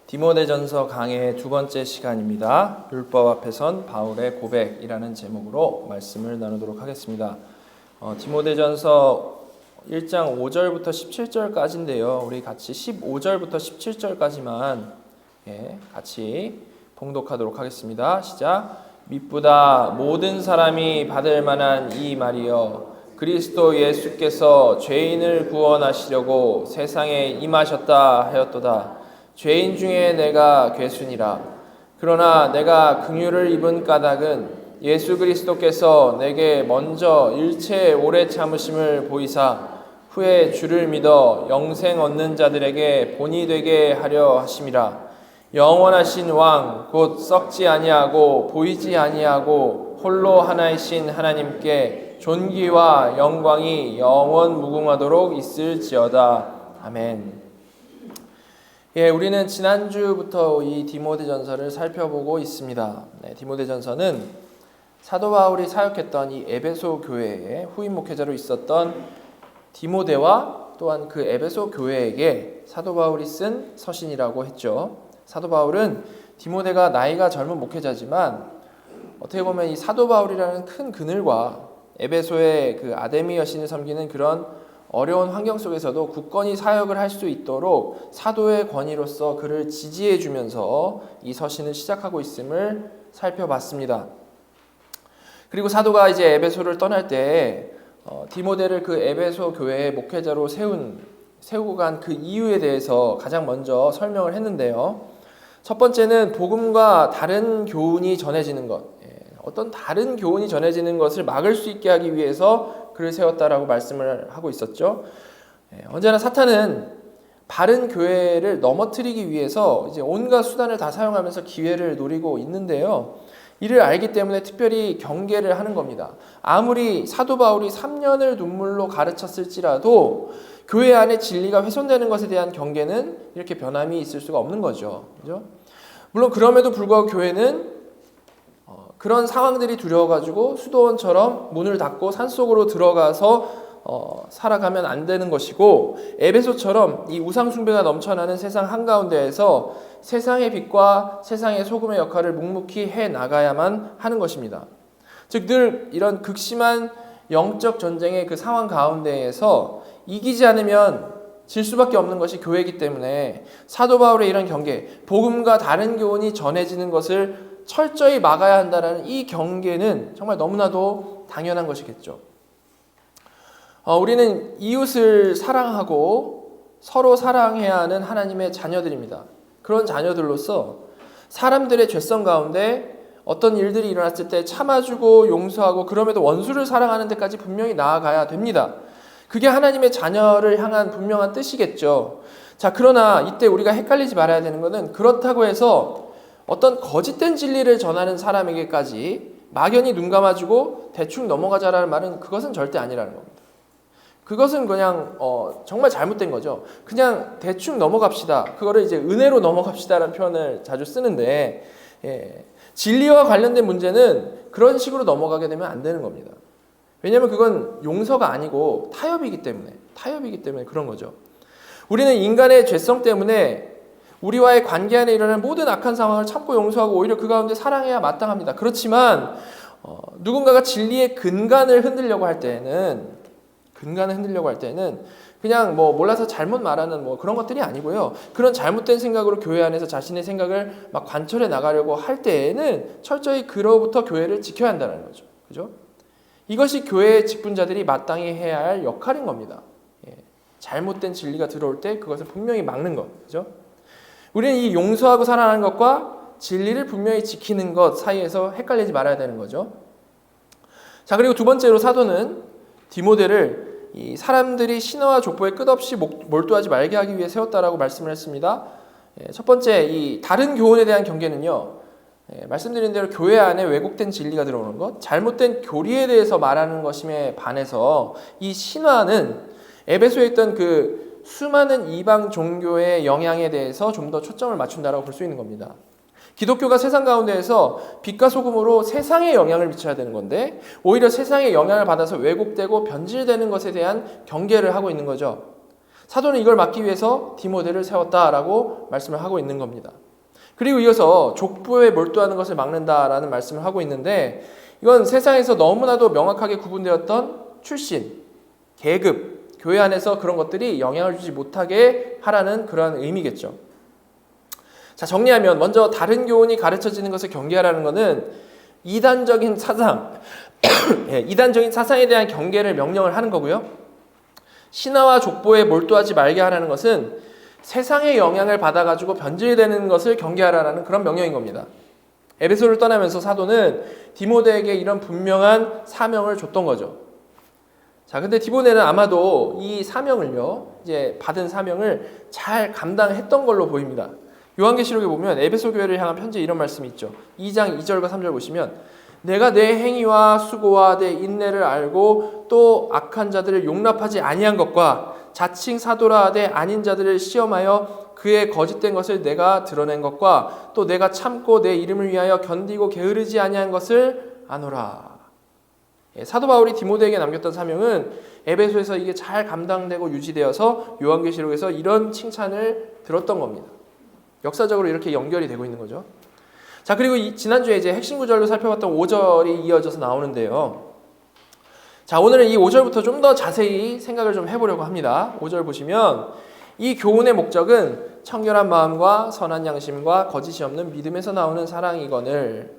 디모데전서 강의 두 번째 시간입니다. 율법 앞에선 바울의 고백이라는 제목으로 말씀을 나누도록 하겠습니다. 디모데전서 1장 5절부터 17절까지인데요. 우리 같이 15절부터 17절까지만 같이 봉독하도록 하겠습니다. 시작. 미쁘다 모든 사람이 받을 만한 이 말이여, 그리스도 예수께서 죄인을 구원하시려고 세상에 임하셨다 하였도다. 죄인 중에 내가 괴순이라. 그러나 내가 긍휼을 입은 까닭은 예수 그리스도께서 내게 먼저 일체의 오래 참으심을 보이사 후에 주를 믿어 영생 얻는 자들에게 본이 되게 하려 하심이라. 영원하신 왕 곧 썩지 아니하고 보이지 아니하고 홀로 하나이신 하나님께 존귀와 영광이 영원 무궁하도록 있을지어다. 아멘. 우리는 지난주부터 이 디모데전서를 살펴보고 있습니다. 디모데전서는 사도 바울이 사역했던 이 에베소 교회의 후임 목회자로 있었던 디모데와 또한 그 에베소 교회에게 사도 바울이 쓴 서신이라고 했죠. 사도 바울은 디모데가 나이가 젊은 목회자지만 어떻게 보면 이 사도 바울이라는 큰 그늘과 에베소의 그 아데미 여신을 섬기는 그런 어려운 환경 속에서도 굳건히 사역을 할 수 있도록 사도의 권위로서 그를 지지해 주면서 이 서신을 시작하고 있음을 살펴봤습니다. 그리고 사도가 이제 에베소를 떠날 때 디모데를 그 에베소 교회의 목회자로 세우고 간 그 이유에 대해서 가장 먼저 설명을 했는데요. 첫 번째는 복음과 다른 교훈이 전해지는 것, 어떤 다른 교훈이 전해지는 것을 막을 수 있게 하기 위해서 그를 세웠다라고 말씀을 하고 있었죠. 언제나 사탄은 바른 교회를 넘어뜨리기 위해서 이제 온갖 수단을 다 사용하면서 기회를 노리고 있는데요. 이를 알기 때문에 특별히 경계를 하는 겁니다. 아무리 사도 바울이 3년을 눈물로 가르쳤을지라도 교회 안에 진리가 훼손되는 것에 대한 경계는 이렇게 변함이 있을 수가 없는 거죠. 그죠? 물론 그럼에도 불구하고 교회는 그런 상황들이 두려워가지고 수도원처럼 문을 닫고 산속으로 들어가서 살아가면 안 되는 것이고, 에베소처럼 이 우상숭배가 넘쳐나는 세상 한가운데에서 세상의 빛과 세상의 소금의 역할을 묵묵히 해나가야만 하는 것입니다. 즉 늘 이런 극심한 영적 전쟁의 그 상황 가운데에서 이기지 않으면 질 수밖에 없는 것이 교회이기 때문에 사도 바울의 이런 경계, 복음과 다른 교훈이 전해지는 것을 철저히 막아야 한다는 이 경계는 정말 너무나도 당연한 것이겠죠. 우리는 이웃을 사랑하고 서로 사랑해야 하는 하나님의 자녀들입니다. 그런 자녀들로서 사람들의 죄성 가운데 어떤 일들이 일어났을 때 참아주고 용서하고 그럼에도 원수를 사랑하는 데까지 분명히 나아가야 됩니다. 그게 하나님의 자녀를 향한 분명한 뜻이겠죠. 자, 그러나 이때 우리가 헷갈리지 말아야 되는 것은, 그렇다고 해서 어떤 거짓된 진리를 전하는 사람에게까지 막연히 눈 감아주고 대충 넘어가자라는 말은 그것은 절대 아니라는 겁니다. 그것은 그냥 정말 잘못된 거죠. 그냥 대충 넘어갑시다. 그거를 이제 은혜로 넘어갑시다라는 표현을 자주 쓰는데, 진리와 관련된 문제는 그런 식으로 넘어가게 되면 안 되는 겁니다. 왜냐하면 그건 용서가 아니고 타협이기 때문에 그런 거죠. 우리는 인간의 죄성 때문에 우리와의 관계 안에 일어나는 모든 악한 상황을 참고 용서하고 오히려 그 가운데 사랑해야 마땅합니다. 그렇지만 누군가가 진리의 근간을 흔들려고 할 때는 그냥 몰라서 잘못 말하는 그런 것들이 아니고요. 그런 잘못된 생각으로 교회 안에서 자신의 생각을 막 관철해 나가려고 할 때에는 철저히 그로부터 교회를 지켜야 한다는 거죠. 그죠? 이것이 교회의 직분자들이 마땅히 해야 할 역할인 겁니다. 잘못된 진리가 들어올 때 그것을 분명히 막는 것. 그죠? 우리는 이 용서하고 사랑하는 것과 진리를 분명히 지키는 것 사이에서 헷갈리지 말아야 되는 거죠. 자, 그리고 두 번째로 사도는 디모데를 이 사람들이 신화와 족보에 끝없이 몰두하지 말게 하기 위해 세웠다라고 말씀을 했습니다. 첫 번째, 이 다른 교훈에 대한 경계는요, 말씀드린 대로 교회 안에 왜곡된 진리가 들어오는 것, 잘못된 교리에 대해서 말하는 것임에 반해서 이 신화는 에베소에 있던 그 수많은 이방 종교의 영향에 대해서 좀 더 초점을 맞춘다라고 볼 수 있는 겁니다. 기독교가 세상 가운데에서 빛과 소금으로 세상에 영향을 미쳐야 되는 건데 오히려 세상의 영향을 받아서 왜곡되고 변질되는 것에 대한 경계를 하고 있는 거죠. 사도는 이걸 막기 위해서 디모데를 세웠다라고 말씀을 하고 있는 겁니다. 그리고 이어서 족보에 몰두하는 것을 막는다라는 말씀을 하고 있는데, 이건 세상에서 너무나도 명확하게 구분되었던 출신, 계급, 교회 안에서 그런 것들이 영향을 주지 못하게 하라는 그러한 의미겠죠. 자, 정리하면 먼저 다른 교훈이 가르쳐지는 것을 경계하라는 것은 이단적인 사상, 이단적인 사상에 대한 경계를 명령을 하는 거고요. 신화와 족보에 몰두하지 말게 하라는 것은 세상의 영향을 받아가지고 변질되는 것을 경계하라는 그런 명령인 겁니다. 에베소를 떠나면서 사도는 디모데에게 이런 분명한 사명을 줬던 거죠. 자, 근데 디모데는 아마도 이 사명을요, 이제 받은 사명을 잘 감당했던 걸로 보입니다. 요한계시록에 보면 에베소 교회를 향한 편지에 이런 말씀이 있죠. 2장 2절과 3절 보시면, 내가 내 행위와 수고와 내 인내를 알고 또 악한 자들을 용납하지 아니한 것과 자칭 사도라 하되 아닌 자들을 시험하여 그의 거짓된 것을 내가 드러낸 것과 또 내가 참고 내 이름을 위하여 견디고 게으르지 아니한 것을 아노라. 사도 바울이 디모데에게 남겼던 사명은 에베소에서 이게 잘 감당되고 유지되어서 요한계시록에서 이런 칭찬을 들었던 겁니다. 역사적으로 이렇게 연결이 되고 있는 거죠. 자, 그리고 지난주에 이제 핵심 구절로 살펴봤던 5절이 이어져서 나오는데요. 자, 오늘은 이 5절부터 좀 더 자세히 생각을 좀 해보려고 합니다. 5절 보시면 이 교훈의 목적은 청결한 마음과 선한 양심과 거짓이 없는 믿음에서 나오는 사랑이거늘.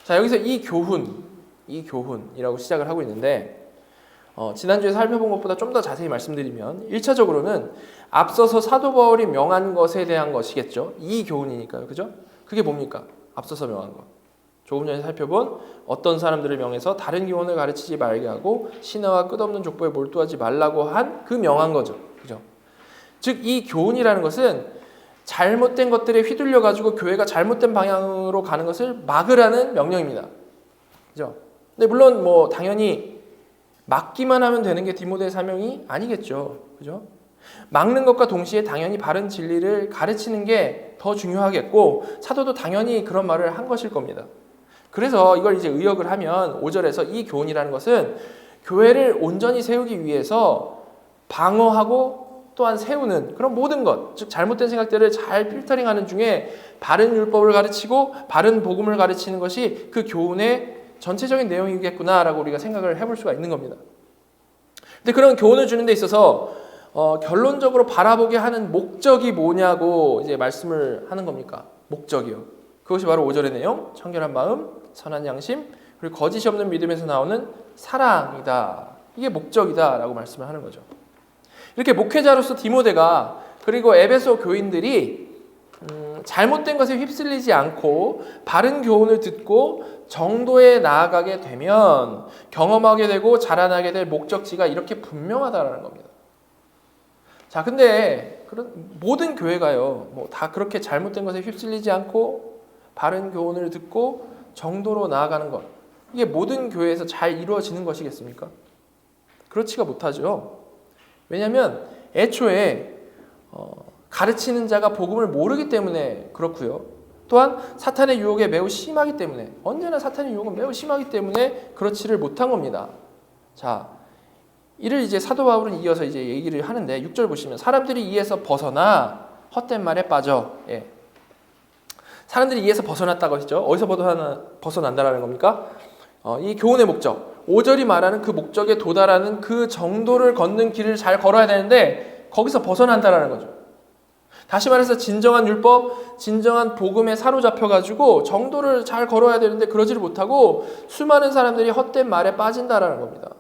자, 여기서 이 교훈이라고 시작을 하고 있는데, 지난주에 살펴본 것보다 좀 더 자세히 말씀드리면 1차적으로는 앞서서 사도 바울이 명한 것에 대한 것이겠죠. 이 교훈이니까요. 그죠? 그게 뭡니까? 앞서서 명한 것. 조금 전에 살펴본 어떤 사람들을 명해서 다른 교훈을 가르치지 말게 하고 신화와 끝없는 족보에 몰두하지 말라고 한 그 명한 거죠. 그죠? 즉, 이 교훈이라는 것은 잘못된 것들에 휘둘려 가지고 교회가 잘못된 방향으로 가는 것을 막으라는 명령입니다. 그죠? 근데 물론 뭐 당연히 막기만 하면 되는 게 디모데의 사명이 아니겠죠. 그죠? 막는 것과 동시에 당연히 바른 진리를 가르치는 게 더 중요하겠고, 사도도 당연히 그런 말을 한 것일 겁니다. 그래서 이걸 이제 의역을 하면 5절에서 이 교훈이라는 것은 교회를 온전히 세우기 위해서 방어하고 또한 세우는 그런 모든 것, 즉 잘못된 생각들을 잘 필터링하는 중에 바른 율법을 가르치고 바른 복음을 가르치는 것이 그 교훈의 전체적인 내용이겠구나라고 우리가 생각을 해볼 수가 있는 겁니다. 근데 그런 교훈을 주는 데 있어서 결론적으로 바라보게 하는 목적이 뭐냐고 이제 말씀을 하는 겁니까? 목적이요. 그것이 바로 5절의 내용, 청결한 마음, 선한 양심, 그리고 거짓이 없는 믿음에서 나오는 사랑이다. 이게 목적이다라고 말씀을 하는 거죠. 이렇게 목회자로서 디모데가, 그리고 에베소 교인들이 잘못된 것에 휩쓸리지 않고 바른 교훈을 듣고 정도에 나아가게 되면 경험하게 되고 자라나게 될 목적지가 이렇게 분명하다라는 겁니다. 자, 근데 그런 모든 교회가요, 뭐 다 그렇게 잘못된 것에 휩쓸리지 않고 바른 교훈을 듣고 정도로 나아가는 것, 이게 모든 교회에서 잘 이루어지는 것이겠습니까? 그렇지가 못하죠. 왜냐하면 애초에 가르치는 자가 복음을 모르기 때문에 그렇고요. 또한 사탄의 유혹에 매우 심하기 때문에, 언제나 사탄의 유혹은 매우 심하기 때문에 그렇지를 못한 겁니다. 자, 이를 이제 사도 바울은 이어서 이제 얘기를 하는데 6절 보시면, 사람들이 이에서 벗어나 헛된 말에 빠져. 예. 사람들이 이에서 벗어났다고 했죠. 어디서 벗어난다라는 겁니까? 이 교훈의 목적, 5절이 말하는 그 목적에 도달하는 그 정도를 걷는 길을 잘 걸어야 되는데 거기서 벗어난다라는 거죠. 다시 말해서 진정한 율법, 진정한 복음에 사로잡혀가지고 정도를 잘 걸어야 되는데 그러지를 못하고 수많은 사람들이 헛된 말에 빠진다라는 겁니다.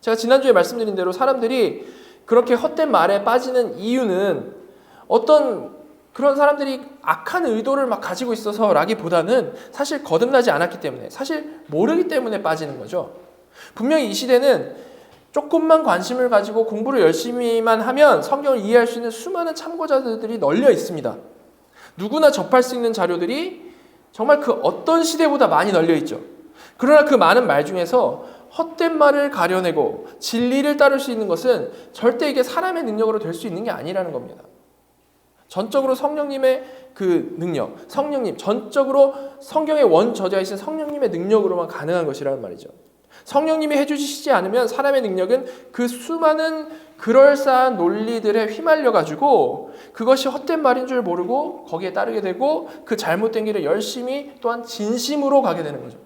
제가 지난주에 말씀드린 대로 사람들이 그렇게 헛된 말에 빠지는 이유는 어떤 그런 사람들이 악한 의도를 막 가지고 있어서라기보다는 사실 거듭나지 않았기 때문에, 사실 모르기 때문에 빠지는 거죠. 분명히 이 시대는 조금만 관심을 가지고 공부를 열심히만 하면 성경을 이해할 수 있는 수많은 참고자들이 널려 있습니다. 누구나 접할 수 있는 자료들이 정말 그 어떤 시대보다 많이 널려 있죠. 그러나 그 많은 말 중에서 헛된 말을 가려내고 진리를 따를 수 있는 것은 절대 이게 사람의 능력으로 될 수 있는 게 아니라는 겁니다. 전적으로 성령님의 그 능력, 성령님, 전적으로 성경의 원저자이신 성령님의 능력으로만 가능한 것이라는 말이죠. 성령님이 해주시지 않으면 사람의 능력은 그 수많은 그럴싸한 논리들에 휘말려가지고 그것이 헛된 말인 줄 모르고 거기에 따르게 되고 그 잘못된 길을 열심히 또한 진심으로 가게 되는 거죠.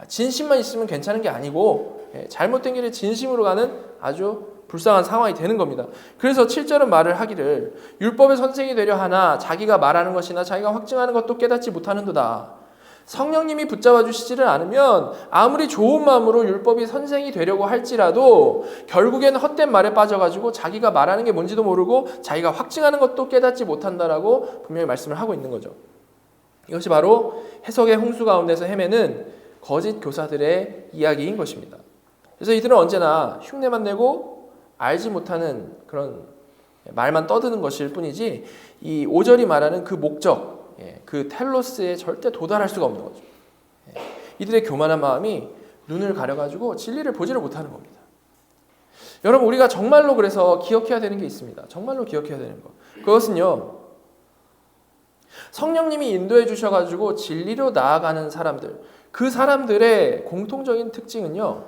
진심만 있으면 괜찮은 게 아니고 잘못된 길을 진심으로 가는 아주 불쌍한 상황이 되는 겁니다. 그래서 7절은 말을 하기를 율법의 선생이 되려 하나 자기가 말하는 것이나 자기가 확증하는 것도 깨닫지 못하는도다. 성령님이 붙잡아 주시지를 않으면 아무리 좋은 마음으로 율법이 선생이 되려고 할지라도 결국에는 헛된 말에 빠져가지고 자기가 말하는 게 뭔지도 모르고 자기가 확증하는 것도 깨닫지 못한다라고 분명히 말씀을 하고 있는 거죠. 이것이 바로 해석의 홍수 가운데서 헤매는 거짓 교사들의 이야기인 것입니다. 그래서 이들은 언제나 흉내만 내고 알지 못하는 그런 말만 떠드는 것일 뿐이지 이 5절이 말하는 그 목적, 그 텔로스에 절대 도달할 수가 없는 거죠. 이들의 교만한 마음이 눈을 가려가지고 진리를 보지를 못하는 겁니다. 여러분, 우리가 정말로 그래서 기억해야 되는 게 있습니다. 정말로 기억해야 되는 것. 그것은요, 성령님이 인도해 주셔가지고 진리로 나아가는 사람들, 그 사람들의 공통적인 특징은요,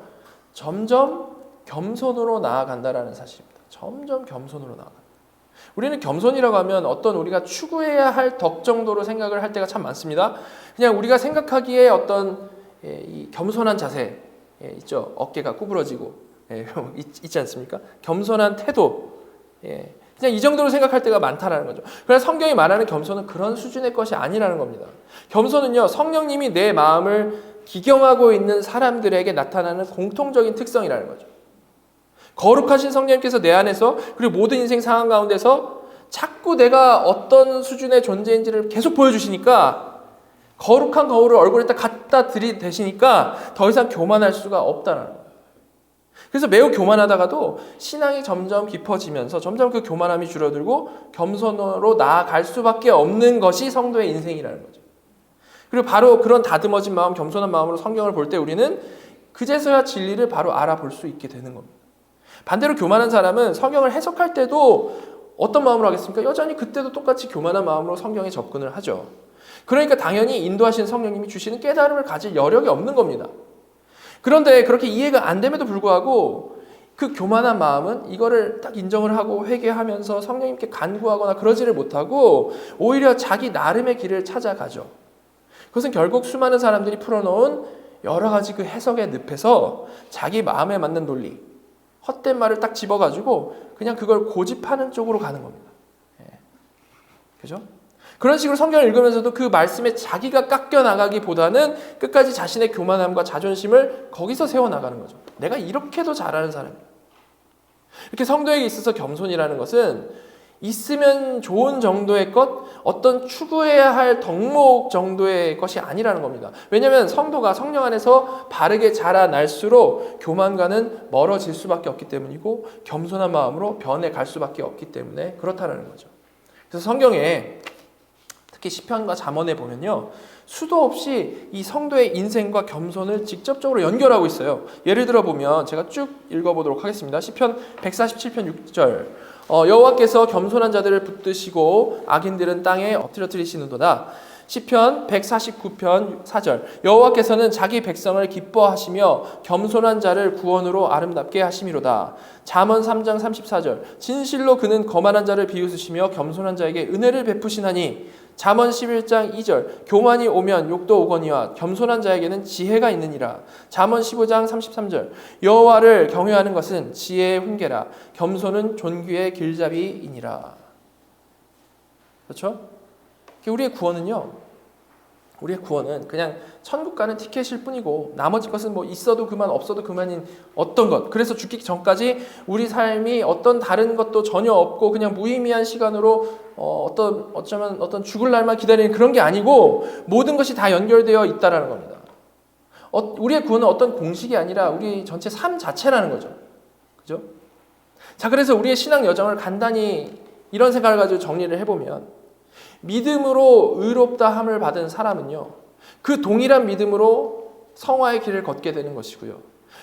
점점 겸손으로 나아간다라는 사실입니다. 점점 겸손으로 나아간다. 우리는 겸손이라고 하면 어떤 우리가 추구해야 할 덕 정도로 생각을 할 때가 참 많습니다. 그냥 우리가 생각하기에 어떤 이 겸손한 자세 있죠. 어깨가 구부러지고 있지 않습니까? 겸손한 태도, 그냥 이 정도로 생각할 때가 많다라는 거죠. 그래서 성경이 말하는 겸손은 그런 수준의 것이 아니라는 겁니다. 겸손은요, 성령님이 내 마음을 기경하고 있는 사람들에게 나타나는 공통적인 특성이라는 거죠. 거룩하신 성령님께서 내 안에서 그리고 모든 인생 상황 가운데서 자꾸 내가 어떤 수준의 존재인지를 계속 보여주시니까 거룩한 거울을 얼굴에다 갖다 들이대시니까 더 이상 교만할 수가 없다는 거예요. 그래서 매우 교만하다가도 신앙이 점점 깊어지면서 점점 그 교만함이 줄어들고 겸손으로 나아갈 수밖에 없는 것이 성도의 인생이라는 거죠. 그리고 바로 그런 다듬어진 마음, 겸손한 마음으로 성경을 볼 때 우리는 그제서야 진리를 바로 알아볼 수 있게 되는 겁니다. 반대로 교만한 사람은 성경을 해석할 때도 어떤 마음으로 하겠습니까? 여전히 그때도 똑같이 교만한 마음으로 성경에 접근을 하죠. 그러니까 당연히 인도하신 성령님이 주시는 깨달음을 가질 여력이 없는 겁니다. 그런데 그렇게 이해가 안 됨에도 불구하고 그 교만한 마음은 이거를 딱 인정을 하고 회개하면서 성령님께 간구하거나 그러지를 못하고 오히려 자기 나름의 길을 찾아가죠. 그것은 결국 수많은 사람들이 풀어놓은 여러 가지 그 해석의 늪에서 자기 마음에 맞는 논리, 헛된 말을 딱 집어가지고 그냥 그걸 고집하는 쪽으로 가는 겁니다. 그죠? 그런 식으로 성경을 읽으면서도 그 말씀에 자기가 깎여 나가기보다는 끝까지 자신의 교만함과 자존심을 거기서 세워나가는 거죠. 내가 이렇게도 잘하는 사람이야. 이렇게 성도에게 있어서 겸손이라는 것은 있으면 좋은 정도의 것, 어떤 추구해야 할 덕목 정도의 것이 아니라는 겁니다. 왜냐하면 성도가 성령 안에서 바르게 자라날수록 교만과는 멀어질 수밖에 없기 때문이고 겸손한 마음으로 변해갈 수밖에 없기 때문에 그렇다는 거죠. 그래서 성경에 특히 시편과 잠언에 보면요, 수도 없이 이 성도의 인생과 겸손을 직접적으로 연결하고 있어요. 예를 들어 보면 제가 쭉 읽어보도록 하겠습니다. 시편 147편 6절, 여호와께서 겸손한 자들을 붙드시고 악인들은 땅에 엎드려뜨리시는도다. 시편 149편 4절, 여호와께서는 자기 백성을 기뻐하시며 겸손한 자를 구원으로 아름답게 하심이로다. 잠언 3장 34절, 진실로 그는 거만한 자를 비웃으시며 겸손한 자에게 은혜를 베푸시나니. 잠언 11장 2절, 교만이 오면 욕도 오거니와 겸손한 자에게는 지혜가 있느니라. 잠언 15장 33절, 여호와를 경외하는 것은 지혜의 훈계라. 겸손은 존귀의 길잡이이니라. 그렇죠? 우리의 구원은 그냥 천국 가는 티켓일 뿐이고 나머지 것은 뭐 있어도 그만 없어도 그만인 어떤 것, 그래서 죽기 전까지 우리 삶이 어떤 다른 것도 전혀 없고 그냥 무의미한 시간으로 어쩌면 어떤 죽을 날만 기다리는 그런 게 아니고 모든 것이 다 연결되어 있다라는 겁니다. 우리의 구원은 어떤 공식이 아니라 우리 전체 삶 자체라는 거죠. 그죠? 자, 그래서 우리의 신앙 여정을 간단히 이런 생각을 가지고 정리를 해보면, 믿음으로 의롭다 함을 받은 사람은요, 그 동일한 믿음으로 성화의 길을 걷게 되는 것이고요,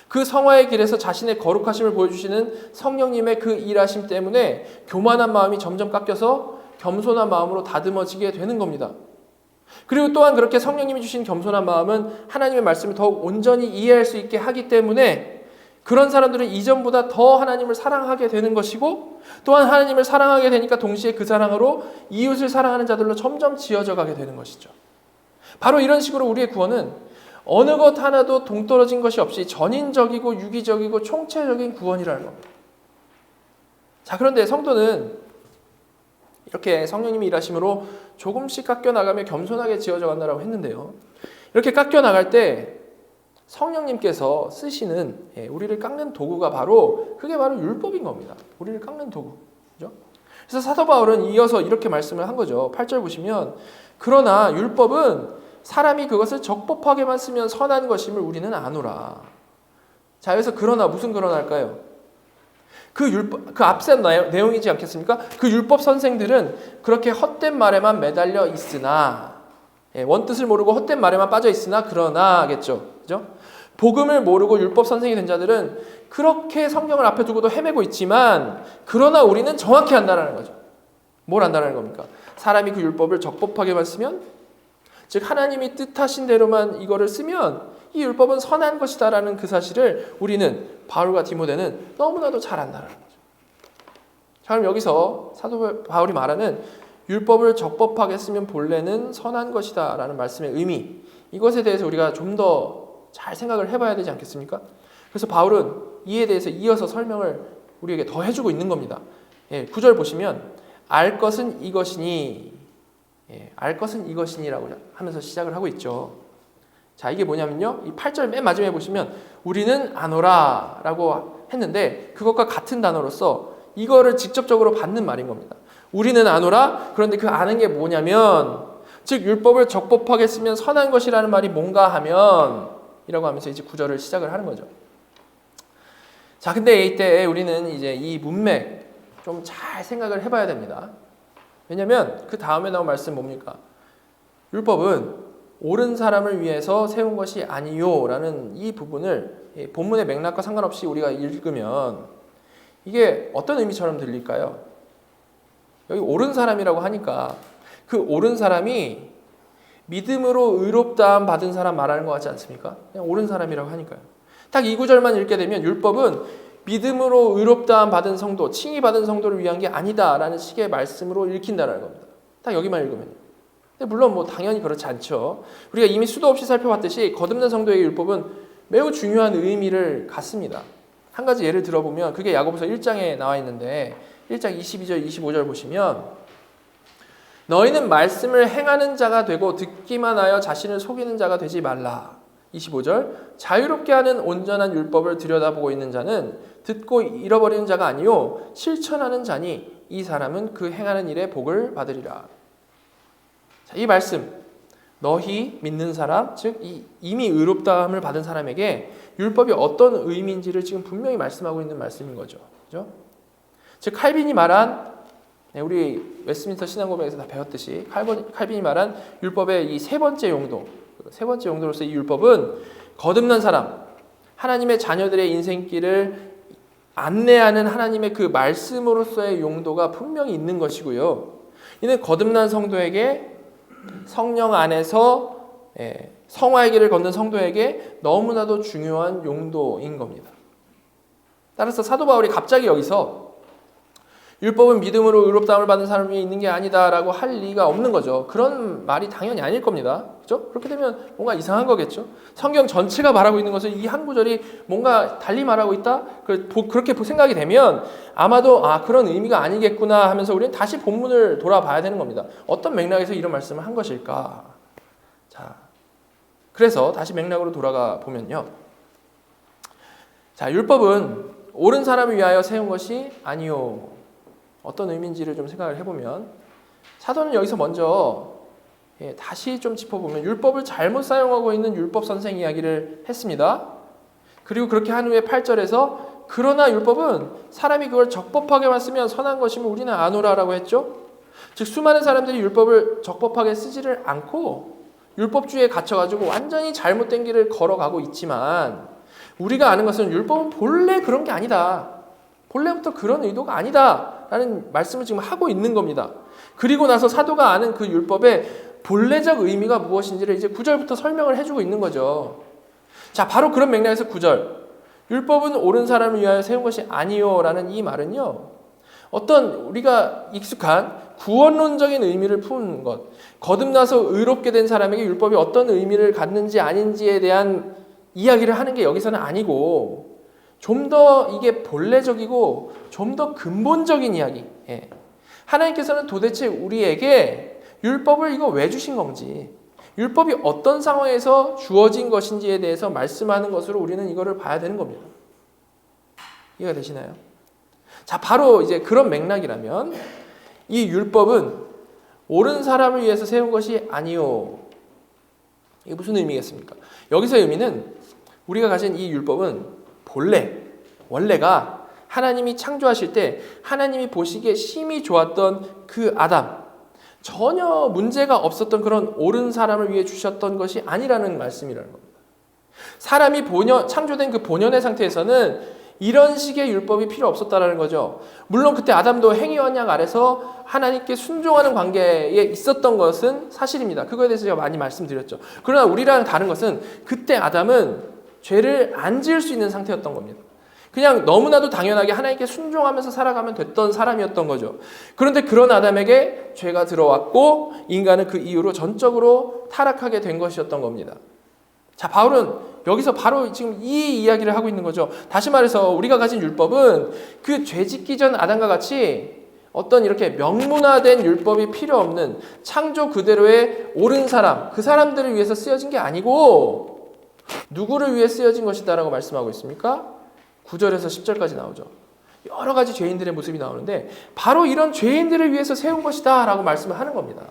그 성화의 길에서 자신의 거룩하심을 보여주시는 성령님의 그 일하심 때문에 교만한 마음이 점점 깎여서 겸손한 마음으로 다듬어지게 되는 겁니다. 그리고 또한 그렇게 성령님이 주신 겸손한 마음은 하나님의 말씀을 더욱 온전히 이해할 수 있게 하기 때문에 그런 사람들은 이전보다 더 하나님을 사랑하게 되는 것이고, 또한 하나님을 사랑하게 되니까 동시에 그 사랑으로 이웃을 사랑하는 자들로 점점 지어져 가게 되는 것이죠. 바로 이런 식으로 우리의 구원은 어느 것 하나도 동떨어진 것이 없이 전인적이고 유기적이고 총체적인 구원이라는 겁니다. 자, 그런데 성도는 이렇게 성령님이 일하심으로 조금씩 깎여나가며 겸손하게 지어져 간다고 했는데요. 이렇게 깎여나갈 때 성령님께서 쓰시는 우리를 깎는 도구가 그게 바로 율법인 겁니다. 우리를 깎는 도구. 그죠? 그래서 사도 바울은 이어서 이렇게 말씀을 한 거죠. 8절 보시면, 그러나 율법은 사람이 그것을 적법하게만 쓰면 선한 것임을 우리는 아노라. 자, 여기서 그러나, 무슨 그러나일까요? 그 율법, 그 앞선 내용이지 않겠습니까? 그 율법 선생들은 그렇게 헛된 말에만 매달려 있으나, 원뜻을 모르고 헛된 말에만 빠져 있으나, 그러나겠죠. 그죠? 복음을 모르고 율법 선생이 된 자들은 그렇게 성경을 앞에 두고도 헤매고 있지만, 그러나 우리는 정확히 안다라는 거죠. 뭘 안다라는 겁니까? 사람이 그 율법을 적법하게만 쓰면, 즉 하나님이 뜻하신 대로만 이거를 쓰면 이 율법은 선한 것이다라는 그 사실을 우리는, 바울과 디모데는 너무나도 잘 안다라는 거죠. 자, 그럼 여기서 사도 바울이 말하는 율법을 적법하게 쓰면 본래는 선한 것이다라는 말씀의 의미, 이것에 대해서 우리가 좀 더 잘 생각을 해봐야 되지 않겠습니까? 그래서 바울은 이에 대해서 이어서 설명을 우리에게 더 해주고 있는 겁니다. 9절 보시면, 알 것은 이것이니, 알 것은 이것이니라고 하면서 시작을 하고 있죠. 자, 이게 뭐냐면요, 이 8절 맨 마지막에 보시면 우리는 아노라 라고 했는데, 그것과 같은 단어로서 이거를 직접적으로 받는 말인 겁니다. 우리는 아노라. 그런데 그 아는 게 뭐냐면, 즉 율법을 적법하게 쓰면 선한 것이라는 말이 뭔가 하면, 이라고 하면서 이제 9절을 시작을 하는 거죠. 자, 근데 이때 우리는 이제 이 문맥 좀 잘 생각을 해봐야 됩니다. 왜냐면 그 다음에 나온 말씀 뭡니까? 율법은 옳은 사람을 위해서 세운 것이 아니요 라는 이 부분을 본문의 맥락과 상관없이 우리가 읽으면 이게 어떤 의미처럼 들릴까요? 여기 옳은 사람이라고 하니까 그 옳은 사람이 믿음으로 의롭다함 받은 사람 말하는 것 같지 않습니까? 그냥 옳은 사람이라고 하니까요. 딱 이 구절만 읽게 되면 율법은 믿음으로 의롭다함 받은 성도, 칭의 받은 성도를 위한 게 아니다라는 식의 말씀으로 읽힌다는 겁니다. 딱 여기만 읽으면요. 근데 물론 뭐 당연히 그렇지 않죠. 우리가 이미 수도 없이 살펴봤듯이 거듭난 성도에게 율법은 매우 중요한 의미를 갖습니다. 한 가지 예를 들어보면 그게 야고보서 1장에 나와 있는데 1장 22절 25절 보시면, 너희는 말씀을 행하는 자가 되고 듣기만 하여 자신을 속이는 자가 되지 말라. 25절, 자유롭게 하는 온전한 율법을 들여다보고 있는 자는 듣고 잃어버리는 자가 아니요 실천하는 자니 이 사람은 그 행하는 일에 복을 받으리라. 자, 이 말씀, 너희 믿는 사람, 즉 이미 의롭다함을 받은 사람에게 율법이 어떤 의미인지를 지금 분명히 말씀하고 있는 말씀인 거죠. 그죠? 즉 칼빈이 말한, 우리 웨스트민스터 신앙고백에서 다 배웠듯이 칼빈이 말한 율법의 이 세 번째 용도, 세 번째 용도로서 이 율법은 거듭난 사람, 하나님의 자녀들의 인생길을 안내하는 하나님의 그 말씀으로서의 용도가 분명히 있는 것이고요. 이는 거듭난 성도에게, 성령 안에서 성화의 길을 걷는 성도에게 너무나도 중요한 용도인 겁니다. 따라서 사도 바울이 갑자기 여기서 율법은 믿음으로 의롭다함을 받는 사람이 있는 게 아니다라고 할 리가 없는 거죠. 그런 말이 당연히 아닐 겁니다. 그렇죠? 그렇게 되면 뭔가 이상한 거겠죠. 성경 전체가 말하고 있는 것을 이 한 구절이 뭔가 달리 말하고 있다? 그렇게 생각이 되면 아마도 그런 의미가 아니겠구나 하면서 우리는 다시 본문을 돌아봐야 되는 겁니다. 어떤 맥락에서 이런 말씀을 한 것일까? 자, 그래서 다시 맥락으로 돌아가 보면요. 자, 율법은 옳은 사람을 위하여 세운 것이 아니요. 어떤 의미인지를 좀 생각을 해보면, 사도는 여기서 먼저 다시 좀 짚어보면 율법을 잘못 사용하고 있는 율법 선생 이야기를 했습니다. 그리고 그렇게 한 후에 8절에서 그러나 율법은 사람이 그걸 적법하게만 쓰면 선한 것이면 우리는 아노라라고 했죠. 즉 수많은 사람들이 율법을 적법하게 쓰지를 않고 율법주의에 갇혀가지고 완전히 잘못된 길을 걸어가고 있지만, 우리가 아는 것은 율법은 본래 그런 게 아니다. 본래부터 그런 의도가 아니다 라는 말씀을 지금 하고 있는 겁니다. 그리고 나서 사도가 아는 그 율법의 본래적 의미가 무엇인지를 이제 9절부터 설명을 해주고 있는 거죠. 자, 바로 그런 맥락에서 9절. 율법은 옳은 사람을 위하여 세운 것이 아니요라는 이 말은요. 어떤 우리가 익숙한 구원론적인 의미를 품은 것, 거듭나서 의롭게 된 사람에게 율법이 어떤 의미를 갖는지 아닌지에 대한 이야기를 하는 게 여기서는 아니고 좀 더 이게 본래적이고 좀 더 근본적인 이야기. 예. 하나님께서는 도대체 우리에게 율법을 이거 왜 주신 건지, 율법이 어떤 상황에서 주어진 것인지에 대해서 말씀하는 것으로 우리는 이거를 봐야 되는 겁니다. 이해가 되시나요? 자, 바로 이제 그런 맥락이라면 이 율법은 옳은 사람을 위해서 세운 것이 아니요. 이게 무슨 의미겠습니까? 여기서의 의미는 우리가 가진 이 율법은 원래가 하나님이 창조하실 때 하나님이 보시기에 심히 좋았던 그 아담, 전혀 문제가 없었던 그런 옳은 사람을 위해 주셨던 것이 아니라는 말씀이라는 겁니다. 사람이 창조된 그 본연의 상태에서는 이런 식의 율법이 필요 없었다라는 거죠. 물론 그때 아담도 행위 언약 아래서 하나님께 순종하는 관계에 있었던 것은 사실입니다. 그거에 대해서 제가 많이 말씀드렸죠. 그러나 우리랑 다른 것은 그때 아담은 죄를 안 지을 수 있는 상태였던 겁니다. 그냥 너무나도 당연하게 하나님께 순종하면서 살아가면 됐던 사람이었던 거죠. 그런데 그런 아담에게 죄가 들어왔고 인간은 그 이후로 전적으로 타락하게 된 것이었던 겁니다. 자, 바울은 여기서 바로 지금 이 이야기를 하고 있는 거죠. 다시 말해서 우리가 가진 율법은 그 죄 짓기 전 아담과 같이 어떤 이렇게 명문화된 율법이 필요 없는 창조 그대로의 옳은 사람, 그 사람들을 위해서 쓰여진 게 아니고 누구를 위해 쓰여진 것이다라고 말씀하고 있습니까? 9절에서 10절까지 나오죠. 여러 가지 죄인들의 모습이 나오는데 바로 이런 죄인들을 위해서 세운 것이다 라고 말씀을 하는 겁니다.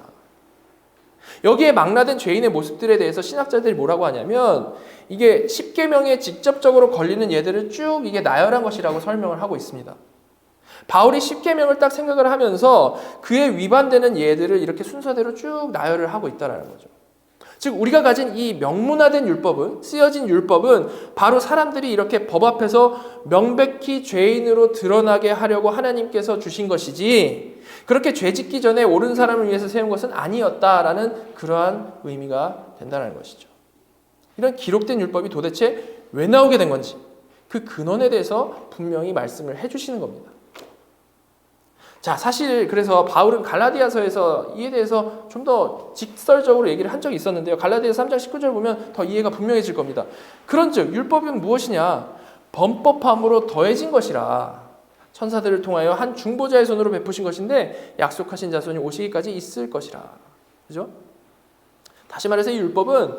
여기에 망라된 죄인의 모습들에 대해서 신학자들이 뭐라고 하냐면 이게 십계명에 직접적으로 걸리는 예들을 쭉 이게 나열한 것이라고 설명을 하고 있습니다. 바울이 십계명을 딱 생각을 하면서 그에 위반되는 예들을 이렇게 순서대로 쭉 나열을 하고 있다는 거죠. 즉 우리가 가진 이 명문화된 율법은, 쓰여진 율법은 바로 사람들이 이렇게 법 앞에서 명백히 죄인으로 드러나게 하려고 하나님께서 주신 것이지 그렇게 죄 짓기 전에 옳은 사람을 위해서 세운 것은 아니었다라는 그러한 의미가 된다는 것이죠. 이런 기록된 율법이 도대체 왜 나오게 된 건지 그 근원에 대해서 분명히 말씀을 해주시는 겁니다. 자, 사실 그래서 바울은 갈라디아서에서 이에 대해서 좀 더 직설적으로 얘기를 한 적이 있었는데요. 갈라디아서 3장 19절 보면 더 이해가 분명해질 겁니다. 그런즉 율법은 무엇이냐? 범법함으로 더해진 것이라. 천사들을 통하여 한 중보자의 손으로 베푸신 것인데 약속하신 자손이 오시기까지 있을 것이라. 그죠? 다시 말해서 이 율법은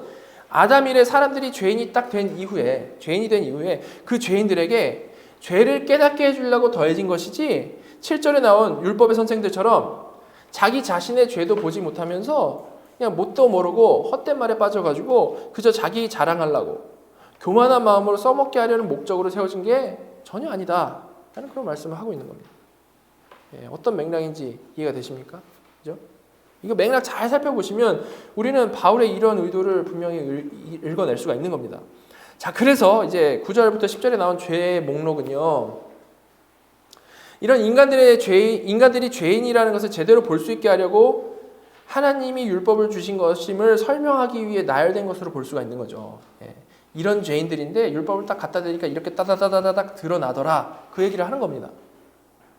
아담 이래 사람들이 죄인이 된 이후에 그 죄인들에게 죄를 깨닫게 해주려고 더해진 것이지 7절에 나온 율법의 선생들처럼 자기 자신의 죄도 보지 못하면서 그냥 뭣도 모르고 헛된 말에 빠져가지고 그저 자기 자랑하려고 교만한 마음으로 써먹게 하려는 목적으로 세워진 게 전혀 아니다 라는 그런 말씀을 하고 있는 겁니다. 예, 어떤 맥락인지 이해가 되십니까? 그죠? 이거 맥락 잘 살펴보시면 우리는 바울의 이런 의도를 분명히 읽어낼 수가 있는 겁니다. 자, 그래서 이제 9절부터 10절에 나온 죄의 목록은요. 이런 인간들이 죄인이라는 것을 제대로 볼 수 있게 하려고 하나님이 율법을 주신 것임을 설명하기 위해 나열된 것으로 볼 수가 있는 거죠. 예. 이런 죄인들인데 율법을 딱 갖다 대니까 이렇게 따다다다닥 드러나더라. 그 얘기를 하는 겁니다.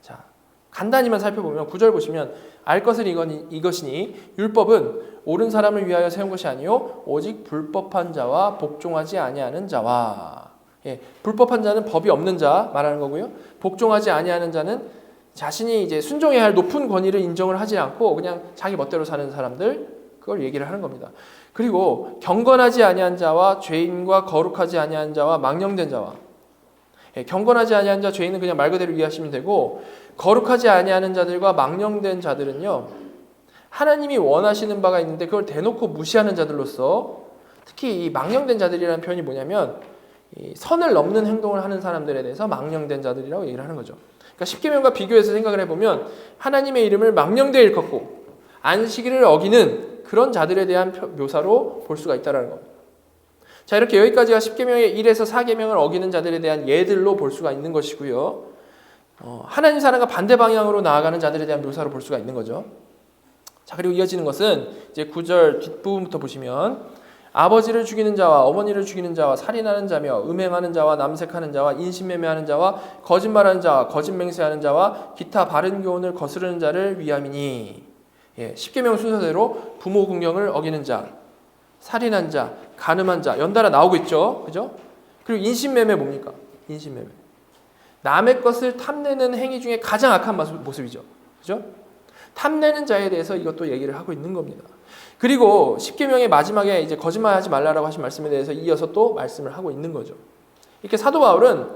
자, 간단히만 살펴보면 9절 보시면 알 것은 이것이니 율법은 옳은 사람을 위하여 세운 것이 아니요 오직 불법한 자와 복종하지 아니하는 자와. 예, 불법한 자는 법이 없는 자 말하는 거고요. 복종하지 아니하는 자는 자신이 이제 순종해야 할 높은 권위를 인정을 하지 않고 그냥 자기 멋대로 사는 사람들, 그걸 얘기를 하는 겁니다. 그리고 경건하지 아니한 자와 죄인과 거룩하지 아니한 자와 망령된 자와. 예, 경건하지 아니한 자, 죄인은 그냥 말 그대로 이해하시면 되고 거룩하지 아니하는 자들과 망령된 자들은요. 하나님이 원하시는 바가 있는데 그걸 대놓고 무시하는 자들로서 특히 이 망령된 자들이라는 표현이 뭐냐면 이 선을 넘는 행동을 하는 사람들에 대해서 망령된 자들이라고 얘기를 하는 거죠. 그러니까 십계명과 비교해서 생각을 해보면 하나님의 이름을 망령되이 일컫고 안식일을 어기는 그런 자들에 대한 묘사로 볼 수가 있다는 겁니다. 자, 이렇게 여기까지가 십계명의 1에서 4계명을 어기는 자들에 대한 예들로 볼 수가 있는 것이고요. 하나님 사랑과 반대 방향으로 나아가는 자들에 대한 묘사로 볼 수가 있는 거죠. 자, 그리고 이어지는 것은 이제 9절 뒷부분부터 보시면 아버지를 죽이는 자와 어머니를 죽이는 자와 살인하는 자며 음행하는 자와 남색하는 자와 인신매매하는 자와 거짓말하는 자와 거짓맹세하는 자와 기타 바른 교훈을 거스르는 자를 위함이니. 예, 십계명 순서대로 부모 궁경을 어기는 자, 살인한 자, 간음한 자 연달아 나오고 있죠. 그죠? 그리고 인신매매 뭡니까? 인신매매. 남의 것을 탐내는 행위 중에 가장 악한 모습이죠. 그죠? 탐내는 자에 대해서 이것도 얘기를 하고 있는 겁니다. 그리고 십계명의 마지막에 이제 거짓말하지 말라라고 하신 말씀에 대해서 이어서 또 말씀을 하고 있는 거죠. 이렇게 사도 바울은